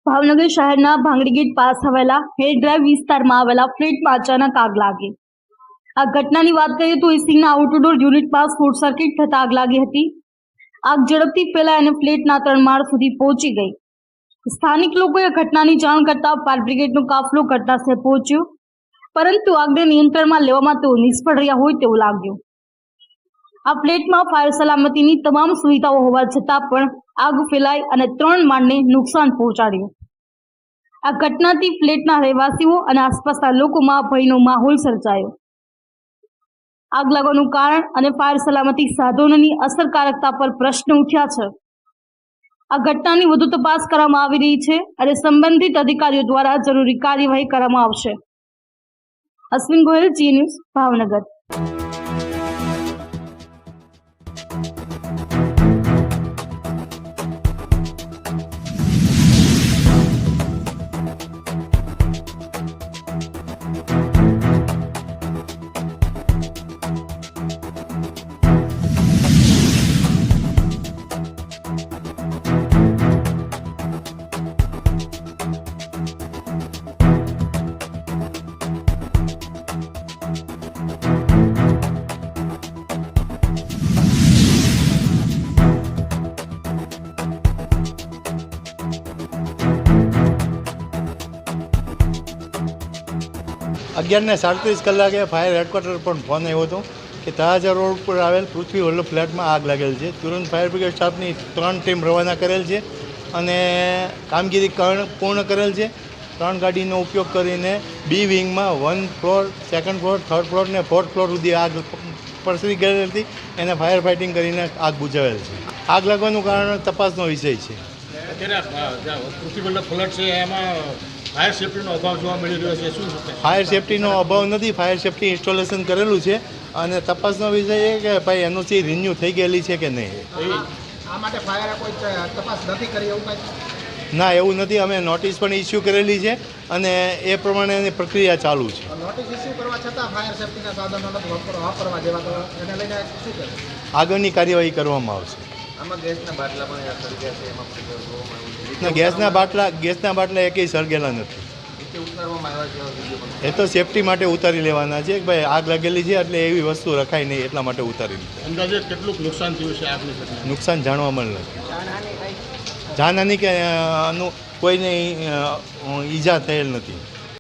ભાવનગર શહેરના ભાંગડી gate pass આવેલા hair drive વિસ્તારમાં આવેલા ફ્લેટમાં અચાનક આગ લાગી। આ ઘટનાની વાત કરીએ તો એસીના આઉટડોર યુનિટમાં શોર્ટ સર્કિટ થતા આગ લાગી હતી। આગ ઝડપથી ફેલાઈ અને ફ્લેટના 3 માળ સુધી પહોંચી ગઈ। સ્થાનિક લોકોએ ઘટનાની જાણ કરતા ફાયર બ્રિગેડનો કાફલો ઘટનાસ્થળે પહોંચ્યો, પરંતુ આગને નિયંત્રણમાં લેવામાં તેઓ નિષ્ફળ રહ્યા હોય તેવું લાગ્યું। આ ફ્લેટમાં ફાયર સલામતીની તમામ સુવિધાઓ હોવા છતાં પણ આગ ફેલાઈ અને 3 માળને નુકસાન પહોંચાડ્યું। આ ઘટનાથી ફ્લેટના રહેવાસીઓ અને આસપાસના લોકોમાં ભયનો માહોલ સર્જાયો। આગ લાગવાનું કારણ અને ફાયર સલામતી સાધનોની અસરકારકતા પર પ્રશ્ન ઉઠ્યા છે। આ ઘટનાની વધુ તપાસ કરવામાં આવી રહી છે અને સંબંધિત અધિકારીઓ દ્વારા જરૂરી કાર્યવાહી કરવામાં આવશે। અશ્વિન ગોહિલ, જી ન્યૂઝ, ભાવનગર। અગિયારને 37 કલાકે ફાયર હેડક્વાર્ટર પર ફોન આવ્યો હતો કે તળાજા રોડ પર આવેલ પૃથ્વી વલ્લભ ફ્લેટમાં આગ લાગેલ છે। તુરંત ફાયર બ્રિગેડ સ્ટાફની 3 ટીમ રવાના કરેલ છે અને કામગીરી પૂર્ણ કરેલ છે। 3 ગાડીનો ઉપયોગ કરીને બી વિંગમાં 1 floor, 2nd floor, 3rd floor ને 4th ફ્લોર સુધી આગ પ્રસરી ગયેલ હતી। એને ફાયર ફાઇટિંગ કરીને આગ બુઝાવેલ છે। આગ લાગવાનું કારણ તપાસનો વિષય છે। પૃથ્વી વલ્લભ ફ્લેટ છે, એમાં ફાયર સેફ્ટીનો અભાવ જોવા મળી રહ્યો છે, શું? ફાયર સેફ્ટીનો અભાવ નથી, ફાયર સેફ્ટી ઇન્સ્ટોલેશન કરેલું છે અને તપાસનો વિષય એ કે ભાઈ એનઓસી રિન્યુ થઈ ગયેલી છે કે નહીં। આ માટે ફાયર કોઈ તપાસ નથી કરી એવું કાંઈ? ના, એવું નથી। અમે નોટિસ પણ ઇસ્યુ કરેલી છે અને એ પ્રમાણેની પ્રક્રિયા ચાલુ છે। નોટિસ ઇસ્યુ કરવા છતાં ફાયર સેફ્ટીના સાધનો નથી વાપરવા જેવા, તો એને લઈને શું કરે? આગળની કાર્યવાહી કરવામાં આવશે। આમાં ગેસના બાટલા પણ સળગ્યા છે, એમાં ગેસના બાટલા એકેય સળગેલા નથી। ઉતારવામાં આવ્યા છે, એ તો સેફટી માટે ઉતારી લેવાના છે કે ભાઈ આગ લાગેલી છે એટલે એવી વસ્તુ રખાય નહીં, એટલા માટે ઉતારી લીધી। અંદાજે કેટલું નુકસાન થયું છે આગની ઘટના? નુકસાન જાણવા મળે નથી। જાનહાની કે કોઈને ઈજા થયેલ નથી।